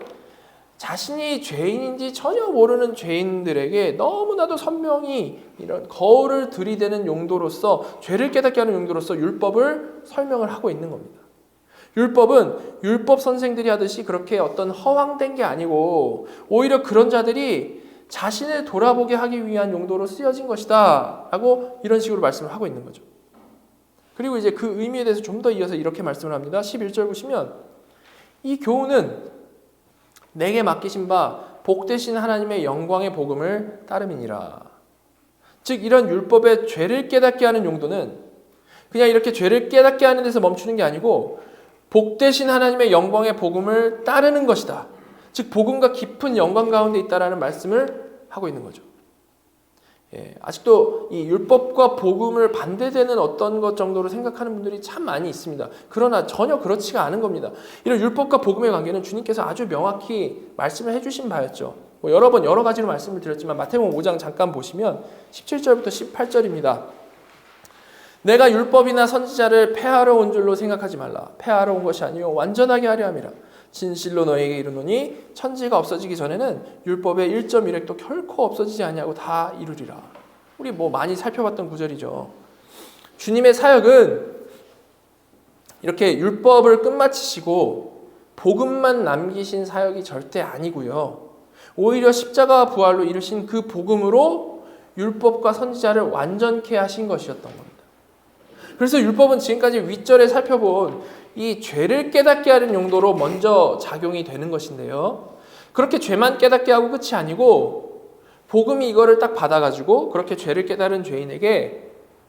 자신이 죄인인지 전혀 모르는 죄인들에게 너무나도 선명히 이런 거울을 들이대는 용도로서 죄를 깨닫게 하는 용도로서 율법을 설명을 하고 있는 겁니다. 율법은 율법 선생들이 하듯이 그렇게 어떤 허황된 게 아니고 오히려 그런 자들이 자신을 돌아보게 하기 위한 용도로 쓰여진 것이다 라고 이런 식으로 말씀을 하고 있는 거죠. 그리고 이제 그 의미에 대해서 좀 더 이어서 이렇게 말씀을 합니다. 11절 보시면 이 교훈은 내게 맡기신 바 복되신 하나님의 영광의 복음을 따름이니라. 즉 이런 율법의 죄를 깨닫게 하는 용도는 그냥 이렇게 죄를 깨닫게 하는 데서 멈추는 게 아니고 복되신 하나님의 영광의 복음을 따르는 것이다. 즉 복음과 깊은 연관 가운데 있다라는 말씀을 하고 있는 거죠. 예, 아직도 이 율법과 복음을 반대되는 어떤 것 정도로 생각하는 분들이 참 많이 있습니다. 그러나 전혀 그렇지가 않은 겁니다. 이런 율법과 복음의 관계는 주님께서 아주 명확히 말씀을 해주신 바였죠. 여러 번 여러 가지로 말씀을 드렸지만 마태복음 5장 잠깐 보시면 17절부터 18절입니다. 내가 율법이나 선지자를 폐하러 온 줄로 생각하지 말라. 폐하러 온 것이 아니요 완전하게 하려 함이라. 진실로 너에게 이르노니 천지가 없어지기 전에는 율법의 1.1획도 결코 없어지지 아니하고 다 이루리라. 우리 많이 살펴봤던 구절이죠. 주님의 사역은 이렇게 율법을 끝마치시고 복음만 남기신 사역이 절대 아니고요. 오히려 십자가와 부활로 이루신 그 복음으로 율법과 선지자를 완전케 하신 것이었던 겁니다. 그래서 율법은 지금까지 윗절에 살펴본 이 죄를 깨닫게 하는 용도로 먼저 작용이 되는 것인데요. 그렇게 죄만 깨닫게 하고 끝이 아니고 복음이 이거를 딱 받아가지고 그렇게 죄를 깨달은 죄인에게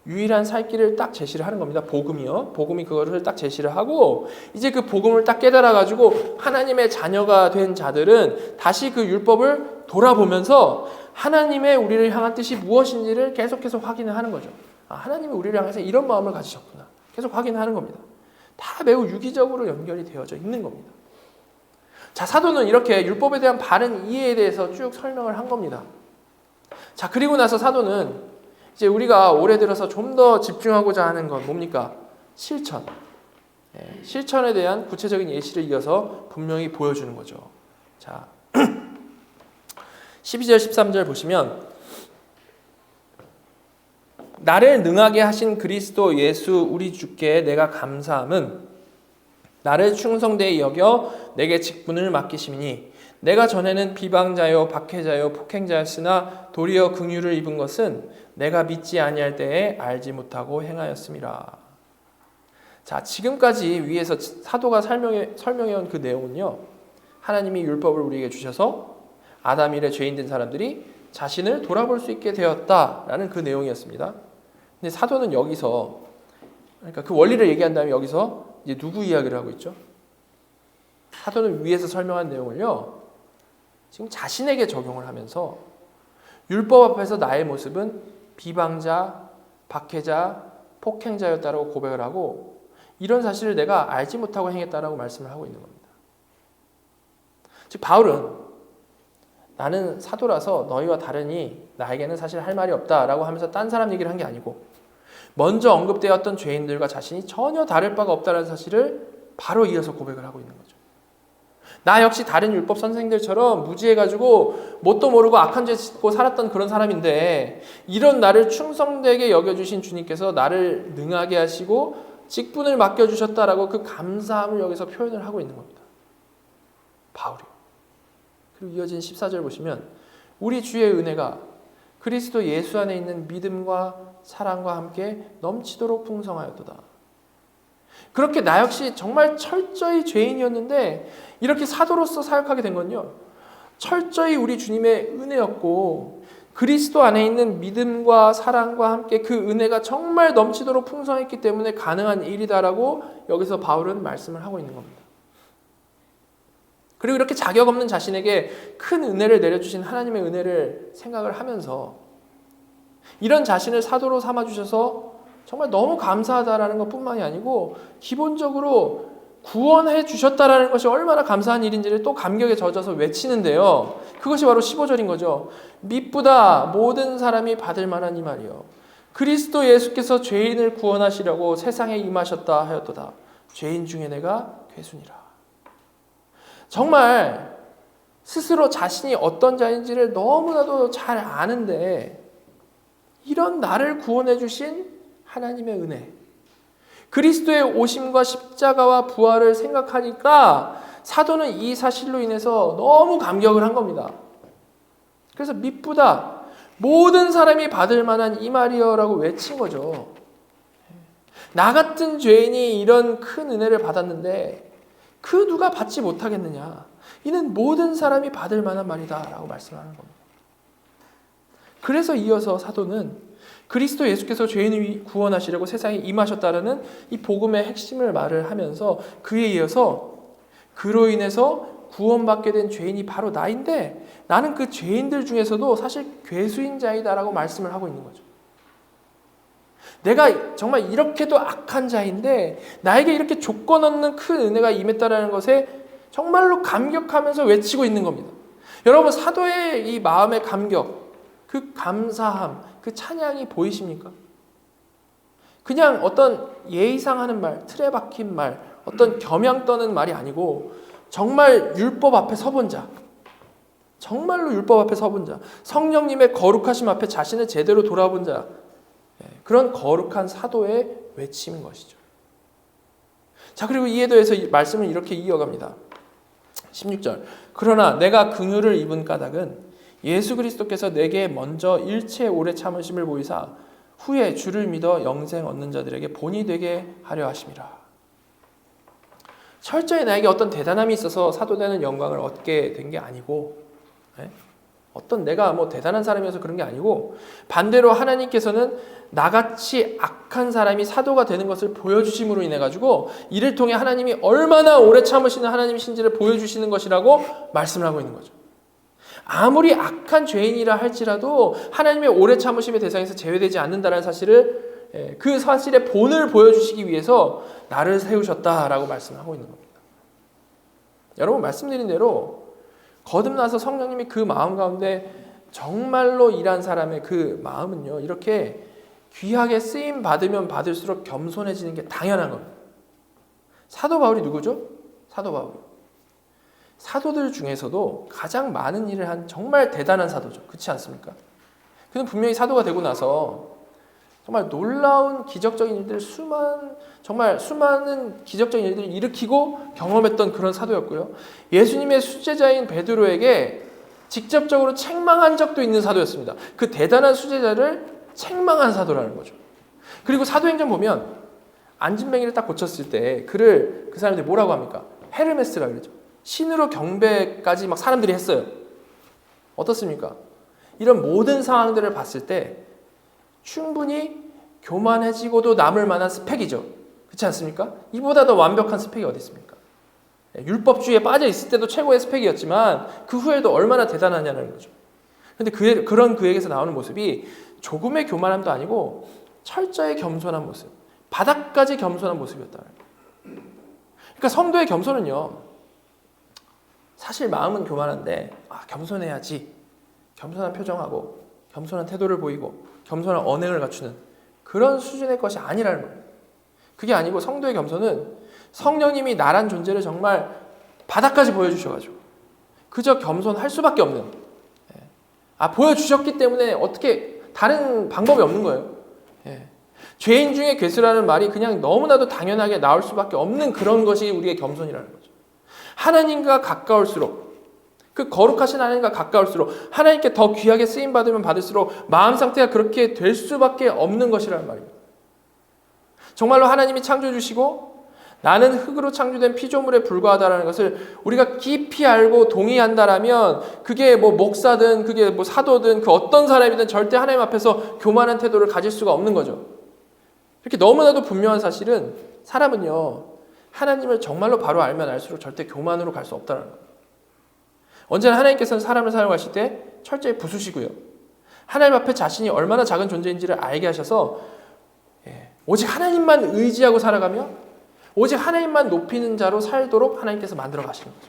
유일한 살 길을 딱 제시를 하는 겁니다. 복음이요. 복음이 그거를 딱 제시를 하고 이제 그 복음을 딱 깨달아가지고 하나님의 자녀가 된 자들은 다시 그 율법을 돌아보면서 하나님의 우리를 향한 뜻이 무엇인지를 계속해서 확인을 하는 거죠. 하나님이 우리를 향해서 이런 마음을 가지셨구나. 계속 확인하는 겁니다. 다 매우 유기적으로 연결이 되어져 있는 겁니다. 자, 사도는 이렇게 율법에 대한 바른 이해에 대해서 쭉 설명을 한 겁니다. 자, 그리고 나서 사도는 이제 우리가 올해 들어서 좀 더 집중하고자 하는 건 뭡니까? 실천. 실천에 대한 구체적인 예시를 이어서 분명히 보여주는 거죠. 자, 12절 13절 보시면 나를 능하게 하신 그리스도 예수 우리 주께 내가 감사함은 나를 충성되이 여겨 내게 직분을 맡기심이니 내가 전에는 비방자요 박해자요 폭행자였으나 도리어 긍휼을 입은 것은 내가 믿지 아니할 때에 알지 못하고 행하였음이라. 자, 지금까지 위에서 사도가 설명해온 그 내용은요, 하나님이 율법을 우리에게 주셔서 아담 이래 죄인 된 사람들이 자신을 돌아볼 수 있게 되었다라는 그 내용이었습니다. 근데 사도는 여기서, 그러니까 그 원리를 얘기한 다음에 여기서 이제 누구 이야기를 하고 있죠? 사도는 위에서 설명한 내용을요, 지금 자신에게 적용을 하면서 율법 앞에서 나의 모습은 비방자, 박해자, 폭행자였다라고 고백을 하고 이런 사실을 내가 알지 못하고 행했다라고 말씀을 하고 있는 겁니다. 즉 바울은 나는 사도라서 너희와 다르니 나에게는 사실 할 말이 없다라고 하면서 딴 사람 얘기를 한 게 아니고 먼저 언급되었던 죄인들과 자신이 전혀 다를 바가 없다는 사실을 바로 이어서 고백을 하고 있는 거죠. 나 역시 다른 율법 선생들처럼 무지해가지고 뭣도 모르고 악한 죄 짓고 살았던 그런 사람인데 이런 나를 충성되게 여겨주신 주님께서 나를 능하게 하시고 직분을 맡겨주셨다라고 그 감사함을 여기서 표현을 하고 있는 겁니다. 바울이. 그리고 이어진 14절 보시면 우리 주의 은혜가 그리스도 예수 안에 있는 믿음과 사랑과 함께 넘치도록 풍성하였도다. 그렇게 나 역시 정말 철저히 죄인이었는데 이렇게 사도로서 사역하게 된 건요, 철저히 우리 주님의 은혜였고 그리스도 안에 있는 믿음과 사랑과 함께 그 은혜가 정말 넘치도록 풍성했기 때문에 가능한 일이다라고 여기서 바울은 말씀을 하고 있는 겁니다. 그리고 이렇게 자격 없는 자신에게 큰 은혜를 내려주신 하나님의 은혜를 생각을 하면서 이런 자신을 사도로 삼아주셔서 정말 너무 감사하다라는 것뿐만이 아니고 기본적으로 구원해 주셨다라는 것이 얼마나 감사한 일인지를 또 감격에 젖어서 외치는데요. 그것이 바로 15절인 거죠. 미쁘다 모든 사람이 받을 만한 이 말이요. 그리스도 예수께서 죄인을 구원하시려고 세상에 임하셨다 하였도다. 죄인 중에 내가 괴순이라. 정말 스스로 자신이 어떤 자인지를 너무나도 잘 아는데 이런 나를 구원해 주신 하나님의 은혜, 그리스도의 오심과 십자가와 부활을 생각하니까 사도는 이 사실로 인해서 너무 감격을 한 겁니다. 그래서 미쁘다 모든 사람이 받을 만한 이 말이여라고 외친 거죠. 나 같은 죄인이 이런 큰 은혜를 받았는데 그 누가 받지 못하겠느냐. 이는 모든 사람이 받을 만한 말이다 라고 말씀하는 겁니다. 그래서 이어서 사도는 그리스도 예수께서 죄인을 구원하시려고 세상에 임하셨다라는 이 복음의 핵심을 말을 하면서 그에 이어서 그로 인해서 구원받게 된 죄인이 바로 나인데 나는 그 죄인들 중에서도 사실 괴수인 자이다라고 말씀을 하고 있는 거죠. 내가 정말 이렇게도 악한 자인데 나에게 이렇게 조건 없는 큰 은혜가 임했다라는 것에 정말로 감격하면서 외치고 있는 겁니다. 여러분 사도의 이 마음의 감격, 그 감사함, 그 찬양이 보이십니까? 그냥 어떤 예의상 하는 말, 틀에 박힌 말, 어떤 겸양 떠는 말이 아니고 정말 율법 앞에 서본 자, 정말로 율법 앞에 서본 자, 성령님의 거룩하심 앞에 자신을 제대로 돌아본 자, 그런 거룩한 사도의 외침인 것이죠. 자, 그리고 이에 더해서 말씀을 이렇게 이어갑니다. 16절. 그러나 내가 긍휼을 입은 까닭은 예수 그리스도께서 내게 먼저 일체 오래 참으심을 보이사 후에 주를 믿어 영생 얻는 자들에게 본이 되게 하려 하심이라. 철저히 나에게 어떤 대단함이 있어서 사도되는 영광을 얻게 된 게 아니고, 어떤 내가 뭐 대단한 사람이어서 그런 게 아니고, 반대로 하나님께서는 나같이 악한 사람이 사도가 되는 것을 보여주심으로 인해 가지고 이를 통해 하나님이 얼마나 오래 참으시는 하나님이신지를 보여주시는 것이라고 말씀을 하고 있는 거죠. 아무리 악한 죄인이라 할지라도 하나님의 오래 참으심의 대상에서 제외되지 않는다는 사실을, 그 사실의 본을 보여주시기 위해서 나를 세우셨다라고 말씀하고 있는 겁니다. 여러분 말씀드린 대로 거듭나서 성령님이 그 마음 가운데 정말로 일한 사람의 그 마음은요, 이렇게 귀하게 쓰임 받으면 받을수록 겸손해지는 게 당연한 겁니다. 사도 바울이 누구죠? 사도 바울이 사도들 중에서도 가장 많은 일을 한 정말 대단한 사도죠. 그렇지 않습니까? 그는 분명히 사도가 되고 나서 정말 놀라운 기적적인 일들, 정말 수많은 기적적인 일들을 일으키고 경험했던 그런 사도였고요. 예수님의 수제자인 베드로에게 직접적으로 책망한 적도 있는 사도였습니다. 그 대단한 수제자를 책망한 사도라는 거죠. 그리고 사도행전 보면 안진뱅이를 딱 고쳤을 때 그 사람들이 뭐라고 합니까? 헤르메스라고 그러죠. 신으로 경배까지 막 사람들이 했어요. 어떻습니까? 이런 모든 상황들을 봤을 때 충분히 교만해지고도 남을 만한 스펙이죠. 그렇지 않습니까? 이보다 더 완벽한 스펙이 어디 있습니까? 율법주의에 빠져 있을 때도 최고의 스펙이었지만 그 후에도 얼마나 대단하냐는 거죠. 그런데 그런 그에게서 나오는 모습이 조금의 교만함도 아니고 철저히 겸손한 모습, 바닥까지 겸손한 모습이었다. 그러니까 성도의 겸손은요, 사실 마음은 교만한데 겸손해야지, 겸손한 표정하고 겸손한 태도를 보이고 겸손한 언행을 갖추는 그런 수준의 것이 아니라는 거예요. 그게 아니고 성도의 겸손은 성령님이 나란 존재를 정말 바닥까지 보여주셔가지고 그저 겸손할 수밖에 없는, 보여주셨기 때문에 어떻게 다른 방법이 없는 거예요. 죄인 중에 괴수라는 말이 그냥 너무나도 당연하게 나올 수밖에 없는 그런 것이 우리의 겸손이라는 거죠. 하나님과 가까울수록, 그 거룩하신 하나님과 가까울수록 하나님께 더 귀하게 쓰임받으면 받을수록 마음 상태가 그렇게 될 수밖에 없는 것이라는 말입니다. 정말로 하나님이 창조해 주시고 나는 흙으로 창조된 피조물에 불과하다라는 것을 우리가 깊이 알고 동의한다라면 그게 뭐 목사든 그게 뭐 사도든 그 어떤 사람이든 절대 하나님 앞에서 교만한 태도를 가질 수가 없는 거죠. 이렇게 너무나도 분명한 사실은 사람은요, 하나님을 정말로 바로 알면 알수록 절대 교만으로 갈 수 없다는 거예요. 언제나 하나님께서는 사람을 사용하실 때 철저히 부수시고요. 하나님 앞에 자신이 얼마나 작은 존재인지를 알게 하셔서 오직 하나님만 의지하고 살아가며 오직 하나님만 높이는 자로 살도록 하나님께서 만들어 가시는 거죠.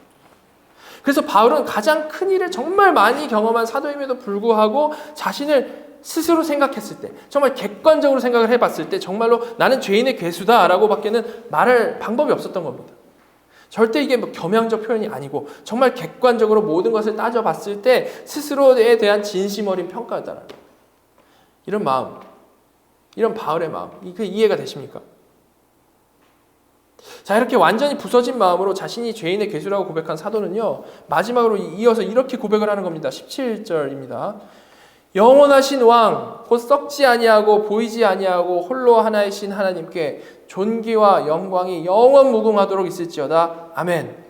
그래서 바울은 가장 큰 일을 정말 많이 경험한 사도임에도 불구하고 자신을 스스로 생각했을 때, 정말 객관적으로 생각을 해봤을 때 정말로 나는 죄인의 괴수다라고 밖에는 말할 방법이 없었던 겁니다. 절대 이게 뭐 겸양적 표현이 아니고 정말 객관적으로 모든 것을 따져봤을 때 스스로에 대한 진심 어린 평가였다는 거예요. 이런 마음, 이런 바울의 마음, 그 이해가 되십니까? 자, 이렇게 완전히 부서진 마음으로 자신이 죄인의 괴수라고 고백한 사도는요, 마지막으로 이어서 이렇게 고백을 하는 겁니다. 17절입니다. 영원하신 왕, 곧 썩지 아니하고 보이지 아니하고 홀로 하나이신 하나님께 존귀와 영광이 영원 무궁하도록 있을지어다. 아멘.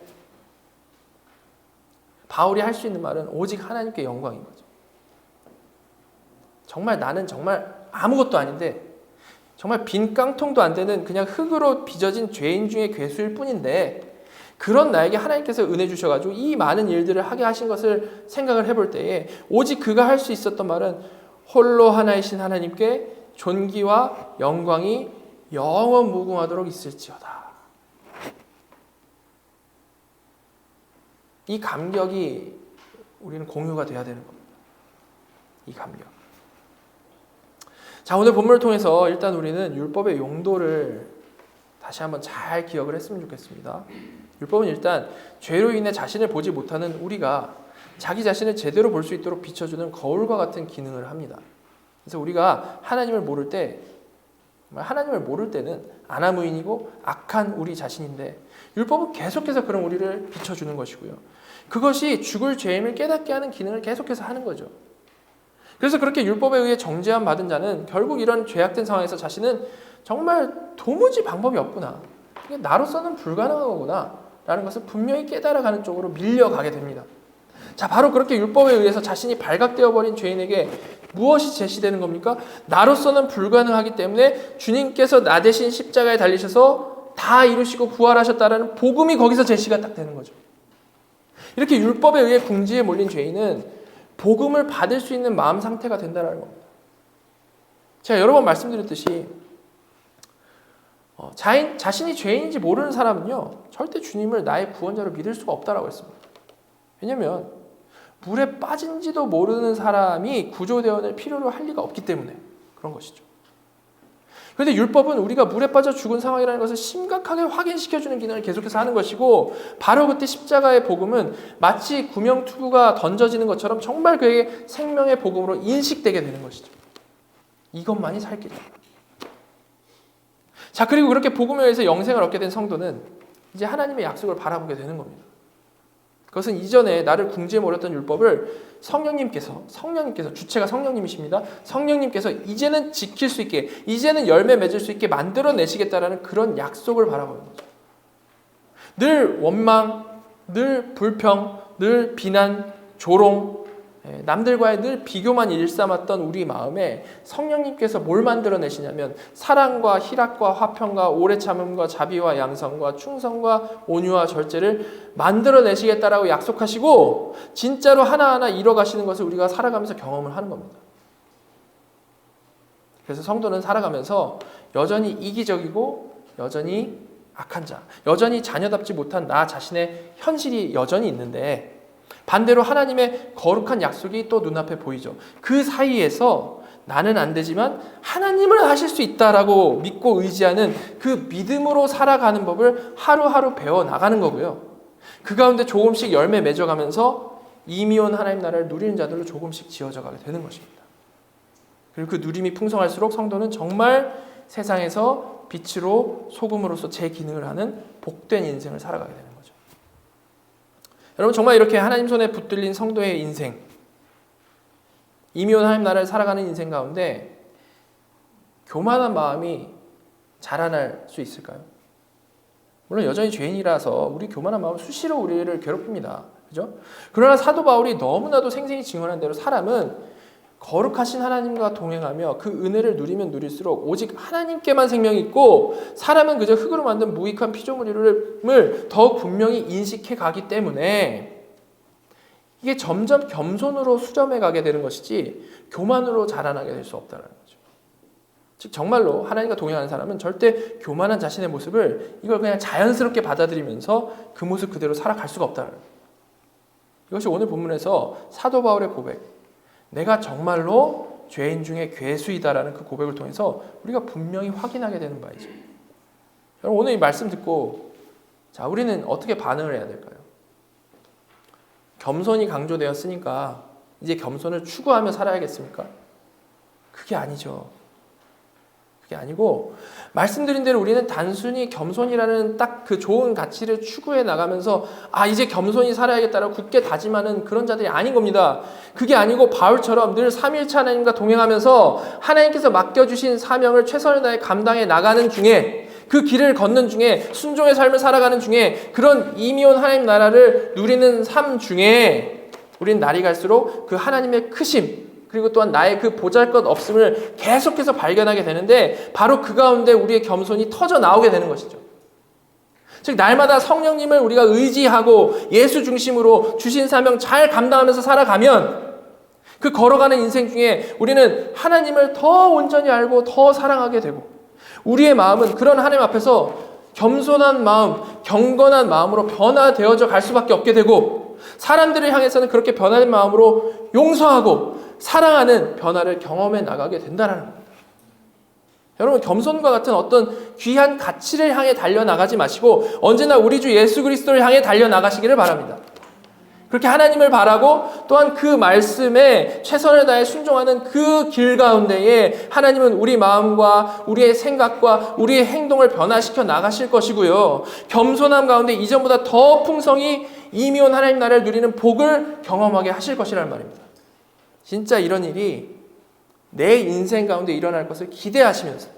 바울이 할 수 있는 말은 오직 하나님께 영광인 거죠. 정말 나는 정말 아무것도 아닌데 정말 빈 깡통도 안 되는 그냥 흙으로 빚어진 죄인 중에 괴수일 뿐인데 그런 나에게 하나님께서 은혜 주셔가지고 이 많은 일들을 하게 하신 것을 생각을 해볼 때에 오직 그가 할 수 있었던 말은 홀로 하나이신 하나님께 존귀와 영광이 영원 무궁하도록 있을지어다. 이 감격이 우리는 공유가 돼야 되는 겁니다. 이 감격. 자, 오늘 본문을 통해서 일단 우리는 율법의 용도를 다시 한번 잘 기억을 했으면 좋겠습니다. 율법은 일단 죄로 인해 자신을 보지 못하는 우리가 자기 자신을 제대로 볼 수 있도록 비춰주는 거울과 같은 기능을 합니다. 그래서 우리가 하나님을 모를 때는 아나무인이고 악한 우리 자신인데 율법은 계속해서 그런 우리를 비춰주는 것이고요. 그것이 죽을 죄임을 깨닫게 하는 기능을 계속해서 하는 거죠. 그래서 그렇게 율법에 의해 정죄함 받은 자는 결국 이런 죄악된 상황에서 자신은 정말 도무지 방법이 없구나. 이게 나로서는 불가능한 거구나. 라는 것을 분명히 깨달아가는 쪽으로 밀려가게 됩니다. 자, 바로 그렇게 율법에 의해서 자신이 발각되어 버린 죄인에게 무엇이 제시되는 겁니까? 나로서는 불가능하기 때문에 주님께서 나 대신 십자가에 달리셔서 다 이루시고 부활하셨다라는 복음이 거기서 제시가 딱 되는 거죠. 이렇게 율법에 의해 궁지에 몰린 죄인은 복음을 받을 수 있는 마음 상태가 된다는 겁니다. 제가 여러 번 말씀드렸듯이 자신이 죄인인지 모르는 사람은요, 절대 주님을 나의 구원자로 믿을 수가 없다라고 했습니다. 왜냐하면 물에 빠진지도 모르는 사람이 구조대원을 필요로 할 리가 없기 때문에 그런 것이죠. 그런데 율법은 우리가 물에 빠져 죽은 상황이라는 것을 심각하게 확인시켜주는 기능을 계속해서 하는 것이고 바로 그때 십자가의 복음은 마치 구명투구가 던져지는 것처럼 정말 그에게 생명의 복음으로 인식되게 되는 것이죠. 이것만이 살 길이다. 자, 그리고 그렇게 복음에 의해서 영생을 얻게 된 성도는 이제 하나님의 약속을 바라보게 되는 겁니다. 그것은 이전에 나를 궁지에 몰았던 율법을 성령님께서 주체가 성령님이십니다. 성령님께서 이제는 지킬 수 있게, 이제는 열매 맺을 수 있게 만들어내시겠다라는 그런 약속을 바라보는 거죠. 늘 원망, 늘 불평, 늘 비난, 조롱, 남들과의 늘 비교만 일삼았던 우리 마음에 성령님께서 뭘 만들어내시냐면 사랑과 희락과 화평과 오래 참음과 자비와 양성과 충성과 온유와 절제를 만들어내시겠다라고 약속하시고 진짜로 하나하나 이뤄가시는 것을 우리가 살아가면서 경험을 하는 겁니다. 그래서 성도는 살아가면서 여전히 이기적이고 여전히 악한 자, 여전히 자녀답지 못한 나 자신의 현실이 여전히 있는데 반대로 하나님의 거룩한 약속이 또 눈앞에 보이죠. 그 사이에서 나는 안 되지만 하나님은 하실 수 있다라고 믿고 의지하는 그 믿음으로 살아가는 법을 하루하루 배워나가는 거고요. 그 가운데 조금씩 열매 맺어가면서 이미 온 하나님 나라를 누리는 자들로 조금씩 지어져 가게 되는 것입니다. 그리고 그 누림이 풍성할수록 성도는 정말 세상에서 빛으로 소금으로서 제 기능을 하는 복된 인생을 살아가게 되는 거죠. 여러분, 정말 이렇게 하나님 손에 붙들린 성도의 인생, 이미 온 하나님 나라를 살아가는 인생 가운데 교만한 마음이 자라날 수 있을까요? 물론 여전히 죄인이라서 우리 교만한 마음은 수시로 우리를 괴롭힙니다. 그죠? 그러나 사도 바울이 너무나도 생생히 증언한 대로 사람은 거룩하신 하나님과 동행하며 그 은혜를 누리면 누릴수록 오직 하나님께만 생명이 있고 사람은 그저 흙으로 만든 무익한 피조물임을 더욱 분명히 인식해 가기 때문에 이게 점점 겸손으로 수렴해 가게 되는 것이지 교만으로 자라나게 될 수 없다는 거죠. 즉 정말로 하나님과 동행하는 사람은 절대 교만한 자신의 모습을 이걸 그냥 자연스럽게 받아들이면서 그 모습 그대로 살아갈 수가 없다는 거예요. 이것이 오늘 본문에서 사도 바울의 고백, 내가 정말로 죄인 중에 괴수이다라는 그 고백을 통해서 우리가 분명히 확인하게 되는 바이죠. 여러분 오늘 이 말씀 듣고 자 우리는 어떻게 반응을 해야 될까요? 겸손이 강조되었으니까 이제 겸손을 추구하며 살아야겠습니까? 그게 아니죠. 그게 아니고 말씀드린 대로 우리는 단순히 겸손이라는 딱 그 좋은 가치를 추구해 나가면서 아 이제 겸손히 살아야겠다라고 굳게 다짐하는 그런 자들이 아닌 겁니다. 그게 아니고 바울처럼 늘 삼위일체 하나님과 동행하면서 하나님께서 맡겨주신 사명을 최선을 다해 감당해 나가는 중에 그 길을 걷는 중에 순종의 삶을 살아가는 중에 그런 이미온 하나님 나라를 누리는 삶 중에 우리는 날이 갈수록 그 하나님의 크심 그리고 또한 나의 그 보잘것없음을 계속해서 발견하게 되는데 바로 그 가운데 우리의 겸손이 터져 나오게 되는 것이죠. 즉 날마다 성령님을 우리가 의지하고 예수 중심으로 주신 사명 잘 감당하면서 살아가면 그 걸어가는 인생 중에 우리는 하나님을 더 온전히 알고 더 사랑하게 되고 우리의 마음은 그런 하나님 앞에서 겸손한 마음, 경건한 마음으로 변화되어져 갈 수밖에 없게 되고 사람들을 향해서는 그렇게 변화된 마음으로 용서하고 사랑하는 변화를 경험해 나가게 된다는 겁니다. 여러분 겸손과 같은 어떤 귀한 가치를 향해 달려나가지 마시고 언제나 우리 주 예수 그리스도를 향해 달려나가시기를 바랍니다. 그렇게 하나님을 바라고 또한 그 말씀에 최선을 다해 순종하는 그 길 가운데에 하나님은 우리 마음과 우리의 생각과 우리의 행동을 변화시켜 나가실 것이고요. 겸손함 가운데 이전보다 더 풍성히 이미온 하나님 나라를 누리는 복을 경험하게 하실 것이라는 말입니다. 진짜 이런 일이 내 인생 가운데 일어날 것을 기대하시면서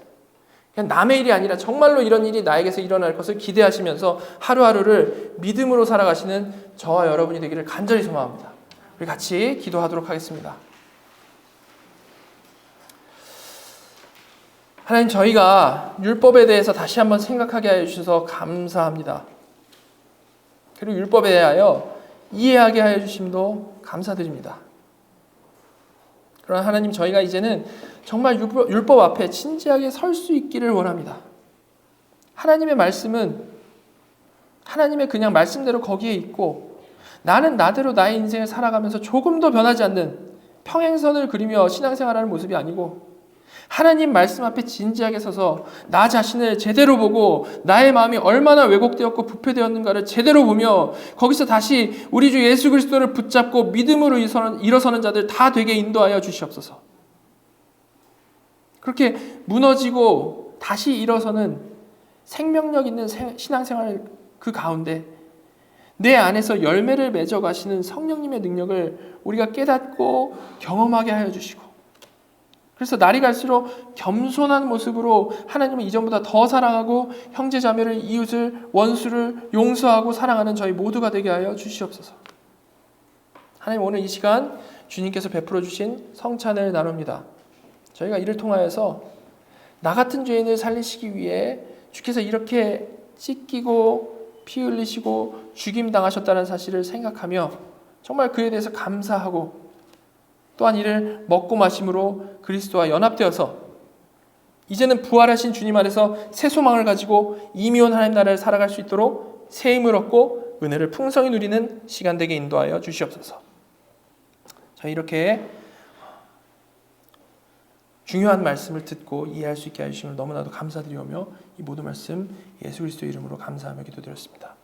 그냥 남의 일이 아니라 정말로 이런 일이 나에게서 일어날 것을 기대하시면서 하루하루를 믿음으로 살아가시는 저와 여러분이 되기를 간절히 소망합니다. 우리 같이 기도하도록 하겠습니다. 하나님 저희가 율법에 대해서 다시 한번 생각하게 하여 주셔서 감사합니다. 그리고 율법에 대하여 이해하게 하여 주심도 감사드립니다. 그러나 하나님 저희가 이제는 정말 율법 앞에 진지하게 설 수 있기를 원합니다. 하나님의 말씀은 하나님의 그냥 말씀대로 거기에 있고 나는 나대로 나의 인생을 살아가면서 조금도 변하지 않는 평행선을 그리며 신앙생활하는 모습이 아니고 하나님 말씀 앞에 진지하게 서서 나 자신을 제대로 보고 나의 마음이 얼마나 왜곡되었고 부패되었는가를 제대로 보며 거기서 다시 우리 주 예수 그리스도를 붙잡고 믿음으로 일어서는 자들 다 되게 인도하여 주시옵소서. 그렇게 무너지고 다시 일어서는 생명력 있는 신앙생활 그 가운데 내 안에서 열매를 맺어 가시는 성령님의 능력을 우리가 깨닫고 경험하게 하여 주시고 그래서 날이 갈수록 겸손한 모습으로 하나님을 이전보다 더 사랑하고 형제자매를 이웃을 원수를 용서하고 사랑하는 저희 모두가 되게 하여 주시옵소서. 하나님 오늘 이 시간 주님께서 베풀어 주신 성찬을 나눕니다. 저희가 이를 통하여서 나 같은 죄인을 살리시기 위해 주께서 이렇게 찢기고 피 흘리시고 죽임당하셨다는 사실을 생각하며 정말 그에 대해서 감사하고 또한 이를 먹고 마심으로 그리스도와 연합되어서 이제는 부활하신 주님 안에서 새 소망을 가지고 이미온 하나님 나라를 살아갈 수 있도록 새 힘을 얻고 은혜를 풍성히 누리는 시간 되게 인도하여 주시옵소서. 저희 이렇게 중요한 말씀을 듣고 이해할 수 있게 해주심을 너무나도 감사드리오며 이 모든 말씀 예수 그리스도의 이름으로 감사하며 기도드렸습니다.